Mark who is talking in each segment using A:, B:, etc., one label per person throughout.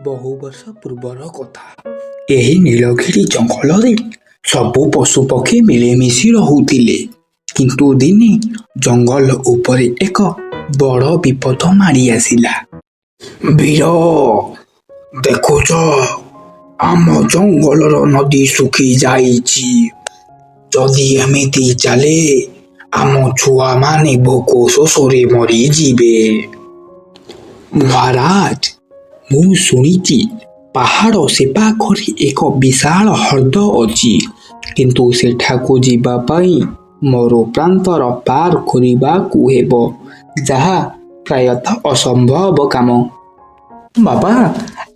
A: ବହୁ ବର୍ଷ ପୂର୍ବର କଥା। ଏହି ନୀଳଗିରି ଜଙ୍ଗଲରେ ସବୁ ପଶୁପକ୍ଷୀ ମିଳିମିଶି ରହୁଥିଲେ। କିନ୍ତୁ ଦିନେ ଜଙ୍ଗଲ ଉପରେ ଏକ ବଡ଼ ବିପଦ ମାଡ଼ି ଆସିଲା। ବୀର, ଦେଖୁଛ, ଆମ ଜଙ୍ଗଲର ନଦୀ ଶୁଖି ଯାଇଛି। ଯଦି ଏମିତି ଚାଲେ ଆମ ଛୁଆମାନେ ଭୋକ ଶୋଷରେ ମରିଯିବେ। ମହାରାଜ, ମୁଁ ଶୁଣିଛି ପାହାଡ଼ ସେପାଖରେ ଏକ ବିଶାଳ ହ୍ରଦ ଅଛି, କିନ୍ତୁ ସେଠାକୁ ଯିବା ପାଇଁ ମରୁପ୍ରାନ୍ତର ପାର କରିବାକୁ ହେବ, ଯାହା ପ୍ରାୟତଃ ଅସମ୍ଭବ କାମ। ବାବା,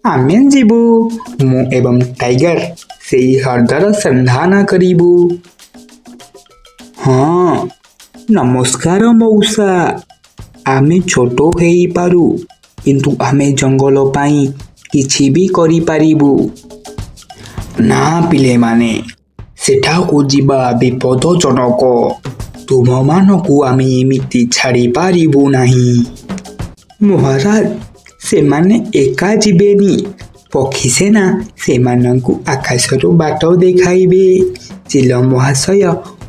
A: ଆମେ ଯିବୁ। ମୁଁ ଏବଂ ଟାଇଗର ସେହି ହ୍ରଦର ସନ୍ଧାନ କରିବୁ। ହଁ, ନମସ୍କାର ମଉସା। ଆମେ ଛୋଟ ହେଇପାରୁ, କିନ୍ତୁ ଆମେ ଜଙ୍ଗଲ ପାଇଁ କିଛି ବି କରିପାରିବୁ। ନା ପିଲେମାନେ, ସେଠାକୁ ଯିବା ବିପଦଜନକ। ତୁମମାନଙ୍କୁ ଆମେ ଏମିତି ଛାଡ଼ିପାରିବୁ ନାହିଁ। ମହାରାଜ, ସେମାନେ ଏକା ଯିବେନି। ପକ୍ଷୀସେନା ସେମାନଙ୍କୁ ଆକାଶରୁ ବାଟ ଦେଖାଇବେ। ଚିଲ ମହାଶୟ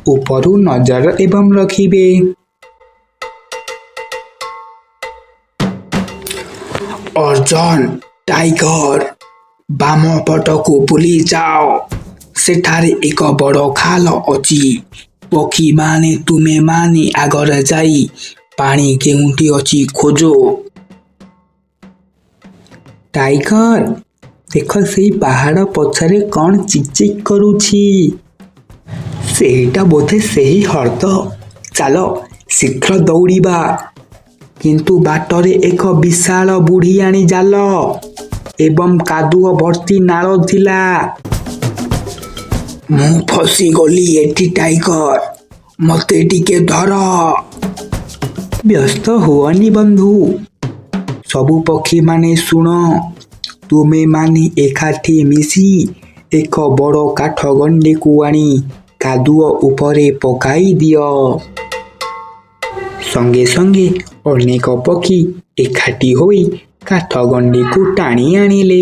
A: ଉପରୁ ନଜର ଏବଂ ରଖିବେ। ଅର୍ଜୁନ, ଟାଇଗର, ବାମ ପଟକୁ ବୁଲି ଯାଅ। ସେଠାରେ ଏକ ବଡ଼ ଖାଲ ଅଛି। ପକ୍ଷୀମାନେ ତୁମେମାନେ ଆଗରେ ଯାଇ ପାଣି କେଉଁଠି ଅଛି ଖୋଜ। ଟାଇଗର, ଦେଖ ସେଇ ପାହାଡ଼ ପଛରେ କ'ଣ ଚିକ୍ କରୁଛି। ସେଇଟା ବୋଧେ ସେହି ହ୍ରଦ। ଚାଲ ଶୀଘ୍ର ଦୌଡ଼ିବା। କିନ୍ତୁ ବାଟରେ ଏକ ବିଶାଳ ବୁଢ଼ିଆଣୀ ଜାଲ ଏବଂ କାଦୁଅ ଭର୍ତ୍ତି ନାଳ ଥିଲା। ମୁଁ ଫସିଗଲି ଏଠି ଟାଇଗର, ମୋତେ ଟିକେ ଧର। ବ୍ୟସ୍ତ ହୁଅନି ବନ୍ଧୁ। ସବୁ ପକ୍ଷୀମାନେ ଶୁଣ, ତୁମେମାନେ ଏକାଠି ମିଶି ଏକ ବଡ଼ କାଠ ଗଣ୍ଡିକୁ ଆଣି କାଦୁଅ ଉପରେ ପକାଇ ଦିଅ। ସଙ୍ଗେ ସଙ୍ଗେ ଅନେକ ପକ୍ଷୀ ଏକାଠି ହୋଇ କାଠ ଗଣ୍ଡିକୁ ଟାଣି ଆଣିଲେ।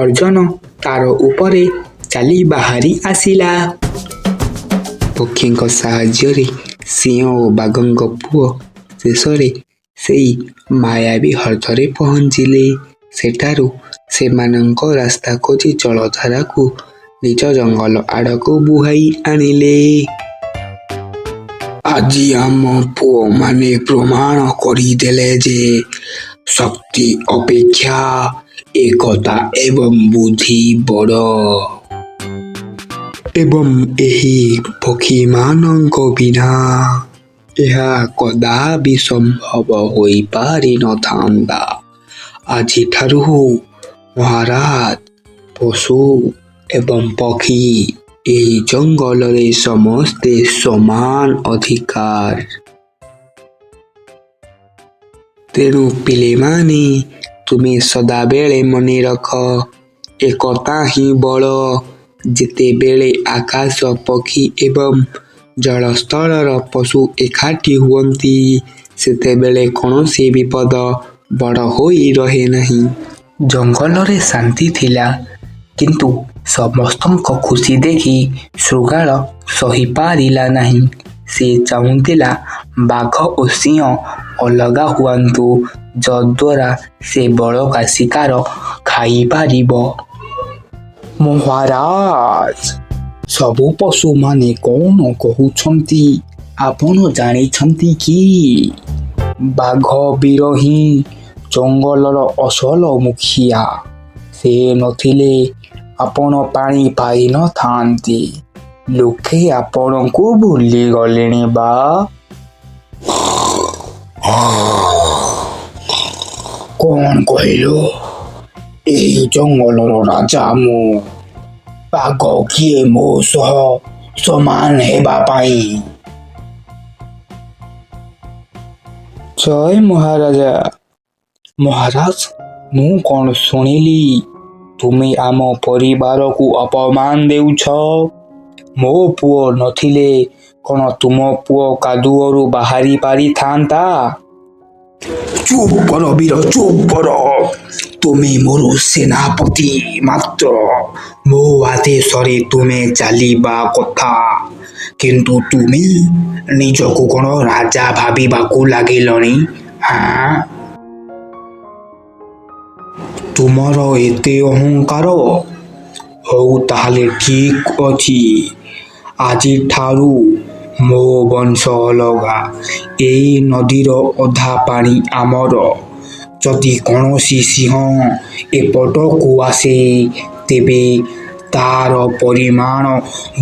A: ଅର୍ଜୁନ ତାର ଉପରେ ଚାଲି ବାହାରି ଆସିଲା। ପକ୍ଷୀଙ୍କ ସାହାଯ୍ୟରେ ସିଂହ ଓ ବାଘଙ୍କ ପୁଅ ଶେଷରେ ସେଇ ମାୟାବୀ ହ୍ରଦରେ ପହଞ୍ଚିଲେ। ସେଠାରୁ ସେମାନଙ୍କ ରାସ୍ତା ଖୋଜି ଜଳଧାରାକୁ ନିଜ ଜଙ୍ଗଲ ଆଡ଼କୁ ବୁହାଇ ଆଣିଲେ। ଆଜି ଆମ ପୁଅମାନେ ପ୍ରମାଣ କରିଦେଲେ ଯେ ଶକ୍ତି ଅପେକ୍ଷା ଏକତା ଏବଂ ବୁଦ୍ଧି ବଡ଼। ଏବଂ ଏହି ପକ୍ଷୀମାନଙ୍କ ବିନା ଏହା କଦାପି ସମ୍ଭବ ହୋଇପାରିନଥାନ୍ତା। ଆଜିଠାରୁ ମହାରାଜ, ପଶୁ ଏବଂ ପକ୍ଷୀ ଏହି ଜଙ୍ଗଲରେ ସମସ୍ତେ ସମାନ ଅଧିକାର। ତେଣୁ ପିଲେମାନେ, ତୁମେ ସଦାବେଳେ ମନେ ରଖ, ଏକତା ହିଁ ବଳ। ଯେତେବେଳେ ଆକାଶ, ପକ୍ଷୀ ଏବଂ ଜଳସ୍ତରର ପଶୁ ଏକାଠି ହୁଅନ୍ତି, ସେତେବେଳେ କୌଣସି ବିପଦ ବଡ଼ ହୋଇ ରହେ ନାହିଁ। ଜଙ୍ଗଲରେ ଶାନ୍ତି ଥିଲା, କିନ୍ତୁ ସମସ୍ତଙ୍କ ଖୁସି ଦେଖି ଶୃଗାଳ ସହିପାରିଲା ନାହିଁ। ସେ ଚାହୁଁଥିଲା ବାଘ ଓ ସିଂହ ଅଲଗା ହୁଅନ୍ତୁ, ଯଦ୍ୱାରା ସେ ବଳକା ଶିକାର ଖାଇପାରିବ। ମହାରାଜ, ସବୁ ପଶୁମାନେ କ'ଣ କହୁଛନ୍ତି ଆପଣ ଜାଣିଛନ୍ତି କି? ବାଘ ବୀର ହିଁ ଜଙ୍ଗଲର ଅସଲ ମୁଖିଆ। ସେ ନଥିଲେ ଆପଣ ପାଣି ପାଇନଥାନ୍ତେ। ଲୋକେ ଆପଣଙ୍କୁ ଭୁଲିଗଲେଣି ବା। କ'ଣ କହିଲୁ? ଏହି ଜଙ୍ଗଲର ରାଜା ମୁଁ। ବାଘ କିଏ ମୋ ସହ ସମାନ ହେବା ପାଇଁ? ଜୟ ମହାରାଜା। ମହାରାଜ, ମୁଁ କ'ଣ ଶୁଣିଲି ତୁମେ ଆମ ପରିବାରକୁ ଅପମାନ ଦେଉଛ? ମୋ ପୁଅ ନଥିଲେ କ'ଣ ତୁମ ପୁଅ କାଦୁଅରୁ ବାହାରି ପାରିଥାନ୍ତା? ଚୁପ୍ କର ବୀର, ଚୁପ୍ କର। ତୁମେ ମୋର ସେନାପତି ମାତ୍ର ମୋ ଆଦେଶରେ ତୁମେ ଚାଲିବା କଥା କିନ୍ତୁ ତୁମେ ନିଜକୁ କ'ଣ ରାଜା ଭାବିବାକୁ ଲାଗିଲଣି ତୁମର ଏତେ ଅହଙ୍କାର ହଉ ତାହେଲେ ଠିକ ଅଛି ଆଜିଠାରୁ ମୋ ବଂଶ ଅଲଗା ଏଇ ନଦୀର ଅଧା ପାଣି ଆମର ଯଦି କୌଣସି ସିଂହ ଏପଟକୁ ଆସେ ତେବେ ତାର ପରିମାଣ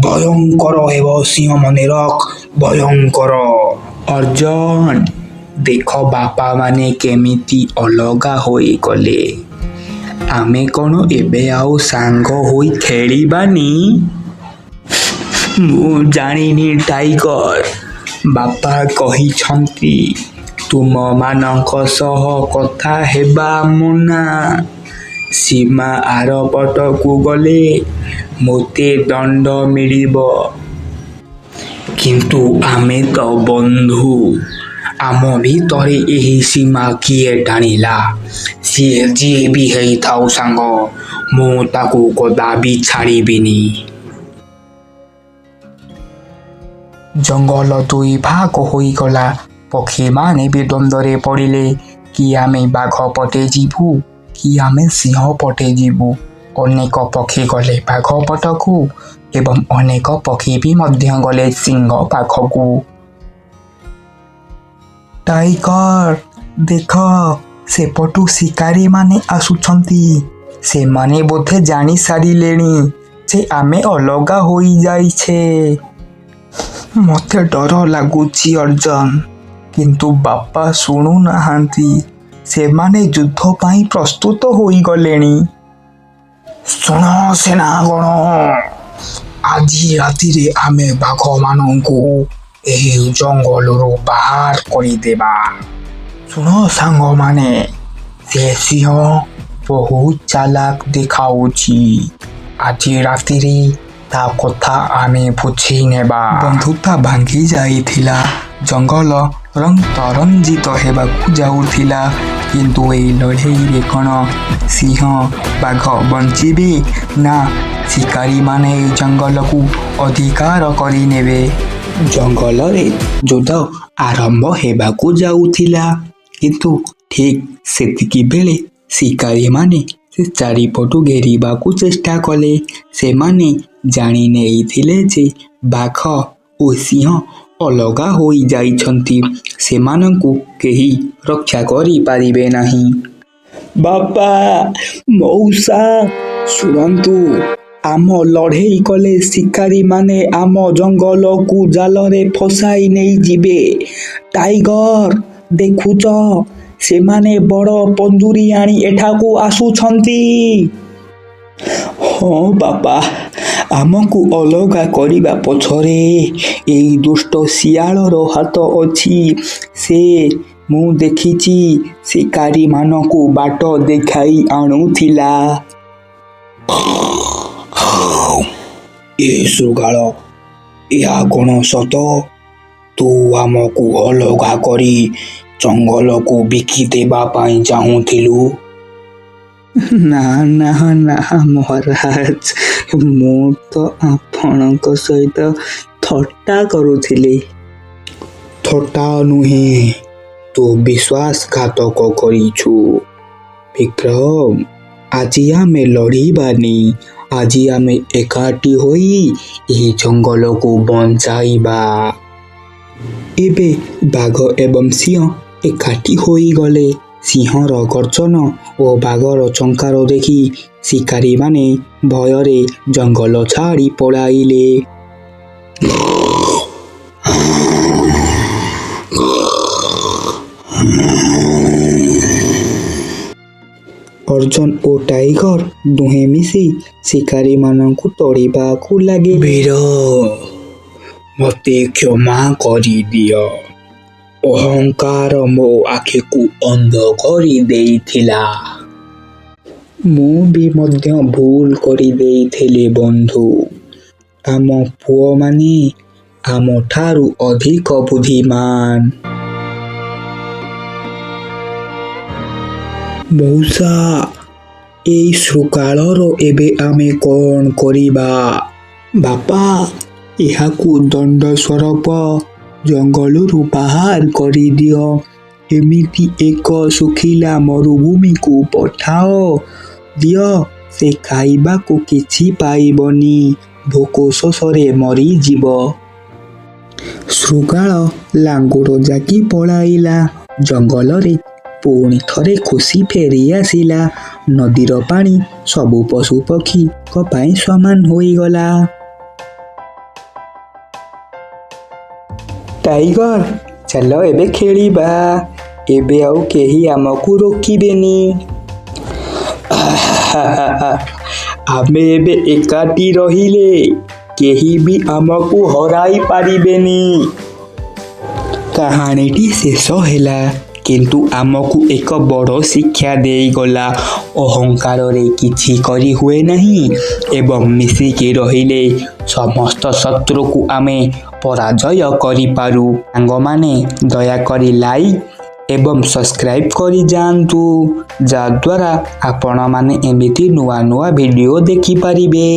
A: ଭୟଙ୍କର ହେବ ସିଂହ ମନେ ରଖ ଭୟଙ୍କର ଅର୍ଜୁନ ଦେଖ ବାପା ମାନେ କେମିତି ଅଲଗା ହୋଇଗଲେ ଆମେ କ'ଣ ଏବେ ଆଉ ସାଙ୍ଗ ହୋଇ ଖେଳିବାନି ମୁଁ ଜାଣିନି ଟାଇଗର ବାପା କହିଛନ୍ତି ତୁମମାନଙ୍କ ସହ କଥା ହେବା ମନା ସୀମା ଆରପଟକୁ ଗଲେ ମୋତେ ଦଣ୍ଡ ମିଳିବ କିନ୍ତୁ ଆମେ ତ ବନ୍ଧୁ ଆମ ଭିତରେ ଏହି ସୀମା କିଏ ଟାଣିଲା ସିଏ ଯିଏ ବି ହେଇଥାଉ ସାଙ୍ଗ ମୁଁ ତାକୁ କଦାପି ଛାଡ଼ିବିନି ଜଙ୍ଗଲ ଦୁଇ ଭାଗ ହୋଇଗଲା ପକ୍ଷୀମାନେ ବି ଦ୍ୱନ୍ଦ୍ୱରେ ପଡ଼ିଲେ କି ଆମେ ବାଘ ପଟେ ଯିବୁ କି ଆମେ ସିଂହ ପଟେ ଯିବୁ ଅନେକ ପକ୍ଷୀ ଗଲେ ବାଘ ପଟକୁ ଏବଂ ଅନେକ ପକ୍ଷୀ ବି ମଧ୍ୟ ଗଲେ ସିଂହ ପାଖକୁ ଟାଇଗର ଦେଖ ସେପଟୁ ଶିକାରୀମାନେ ଆସୁଛନ୍ତି ସେମାନେ ବୋଧେ ଜାଣି ସାରିଲେଣି ଯେ ଆମେ ଅଲଗା ହୋଇଯାଇଛେ ମୋତେ ଡର ଲାଗୁଛି ଅର୍ଜୁନ କିନ୍ତୁ ବାପା ଶୁଣୁନାହାନ୍ତି ସେମାନେ ଯୁଦ୍ଧ ପାଇଁ ପ୍ରସ୍ତୁତ ହୋଇଗଲେଣି ଶୁଣ ସେନାଗଣ ଆଜି ରାତିରେ ଆମେ ବାଘମାନଙ୍କୁ ଏହି ଜଙ୍ଗଲରୁ ବାହାର କରିଦେବା ଶୁଣ ସାଙ୍ଗମାନେ ସେ ସିଂହ ବହୁତ ଚାଲାକ ଦେଖାଉଛି ଆଜି ରାତିରେ ତା କଥା ଆମେ ବୁଝି ନେବା ବନ୍ଧୁତା ଭାଙ୍ଗି ଯାଇଥିଲା ଜଙ୍ଗଲ ରଙ୍ଗରଞ୍ଜିତ ହେବାକୁ ଯାଉଥିଲା କିନ୍ତୁ ଏହି ଲଢ଼େଇରେ କ'ଣ ସିଂହ ବାଘ ବଞ୍ଚିବେ ନା ଶିକାରୀମାନେ ଏହି ଜଙ୍ଗଲକୁ ଅଧିକାର କରିନେବେ ଜଙ୍ଗଲରେ ଯୁଦ୍ଧ ଆରମ୍ଭ ହେବାକୁ ଯାଉଥିଲା କିନ୍ତୁ ଠିକ ସେତିକି ବେଳେ ଶିକାରୀମାନେ ସେ ଚାରିପଟୁ ଘେରିବାକୁ ଚେଷ୍ଟା କଲେ ସେମାନେ ଜାଣି ନେଇଥିଲେ ଯେ ବାଘ ଓ ସିଂହ ଅଲଗା ହୋଇଯାଇଛନ୍ତି ସେମାନଙ୍କୁ କେହି ରକ୍ଷା କରିପାରିବେ ନାହିଁ ବାପା ମଉସା ଶୁଣନ୍ତୁ ଆମ ଲଢ଼େଇ କଲେ ଶିକାରୀମାନେ ଆମ ଜଙ୍ଗଲକୁ ଜାଲରେ ଫସାଇ ନେଇଯିବେ ଟାଇଗର ଦେଖୁଛ ସେମାନେ ବଡ଼ ପଞ୍ଜୁରୀ ଆଣି ଏଠାକୁ ଆସୁଛନ୍ତି ହଁ ବାପା ଆମକୁ ଅଲଗା କରିବା ପଛରେ ଏଇ ଦୁଷ୍ଟ ଶିଆଳର ହାତ ଅଛି ସେ ମୁଁ ଦେଖିଛି ଶିକାରୀମାନଙ୍କୁ ବାଟ ଦେଖାଇ ଆଣୁଥିଲା ଏ ଶୃଗାଳ ଏହା କ'ଣ ସତ ତୁ ଆମକୁ ଅଲଗା କରି ଜଙ୍ଗଲକୁ ବିକିଦେବା ପାଇଁ ଚାହୁଁଥିଲୁ ନା ନା ନା ମହାରାଜ ମୁଁ ତ ଆପଣଙ୍କ ସହିତ ଥଟ୍ଟା କରୁଥିଲି ଥଟ୍ଟା ନୁହେଁ ତୁ ବିଶ୍ୱାସଘାତକ କରିଛୁ ବିକ୍ରମ ଆଜି ଆମେ ଲଢ଼ିବାନି ଆଜି ଆମେ ଏକାଠି ହୋଇ ଏହି ଜଙ୍ଗଲକୁ ବଞ୍ଚାଇବା ଏବେ ବାଘ ଏବଂ ସିଂହ ଏକାଠି ହୋଇଗଲେ ସିଂହର ଗର୍ଜନ ଓ ବାଘର ଚଙ୍କାର ଦେଖି ଶିକାରୀମାନେ ଭୟରେ ଜଙ୍ଗଲ ଛାଡ଼ି ପଳାଇଲେ ଅର୍ଜୁନ ଓ ଟାଇଗର ଦୁହେଁ ମିଶି ଶିକାରୀମାନଙ୍କୁ ତଡ଼ିବାକୁ ଲାଗେ ବୀର ମୋତେ କ୍ଷମା କରିଦିଅ ଅହଙ୍କାର ମୋ ଆଖିକୁ ଅନ୍ଧ କରିଦେଇଥିଲା ମୁଁ ବି ମଧ୍ୟ ଭୁଲ କରିଦେଇଥିଲି ବନ୍ଧୁ ଆମ ପୁଅମାନେ ଆମଠାରୁ ଅଧିକ ବୁଦ୍ଧିମାନ ମଉସା ଏଇ ଶୃଗାଳର ଏବେ ଆମେ କ'ଣ କରିବା? ବାପା, ଏହାକୁ ଦଣ୍ଡ ସ୍ୱରୂପ ଜଙ୍ଗଲରୁ ବାହାର କରିଦିଅ। ଏମିତି ଏକ ଶୁଖିଲା ମରୁଭୂମିକୁ ପଠାଅ। ଦିଅ, ସେ ଖାଇବାକୁ କିଛି ପାଇବନି, ଭୋକ ଶୋଷରେ ମରିଯିବ। ଶୃଗାଳ ଲାଙ୍ଗୁଡ଼ ଜାକି ପଳାଇଲା। ଜଙ୍ଗଲରେ ପୁଣି ଥରେ ଖୁସି ଫେରି ଆସିଲା। ନଦୀର ପାଣି ସବୁ ପଶୁପକ୍ଷୀଙ୍କ ପାଇଁ ସମାନ ହୋଇଗଲା। ଟାଇଗର, ଚାଲ ଏବେ ଖେଳିବା। ଏବେ ଆଉ କେହି ଆମକୁ ରୋକିବେନି। ଆମେ ଏବେ ଏକାଠି ରହିଲେ କେହି ବି ଆମକୁ ହରାଇ ପାରିବେନି। କାହାଣୀଟି ଶେଷ ହେଲା, କିନ୍ତୁ ଆମକୁ ଏକ ବଡ଼ ଶିକ୍ଷା ଦେଇଗଲା। ଅହଙ୍କାରରେ କିଛି କରି ହୁଏ ନାହିଁ ଏବଂ ମିଶିକି ରହିଲେ ସମସ୍ତ ଶତ୍ରୁକୁ ଆମେ ପରାଜୟ କରିପାରୁ। ସାଙ୍ଗମାନେ, ଦୟାକରି ଲାଇକ୍ ଏବଂ ସବସ୍କ୍ରାଇବ୍ କରିଯାଆନ୍ତୁ, ଯାହାଦ୍ୱାରା ଆପଣମାନେ ଏମିତି ନୂଆ ନୂଆ ଭିଡ଼ିଓ ଦେଖିପାରିବେ।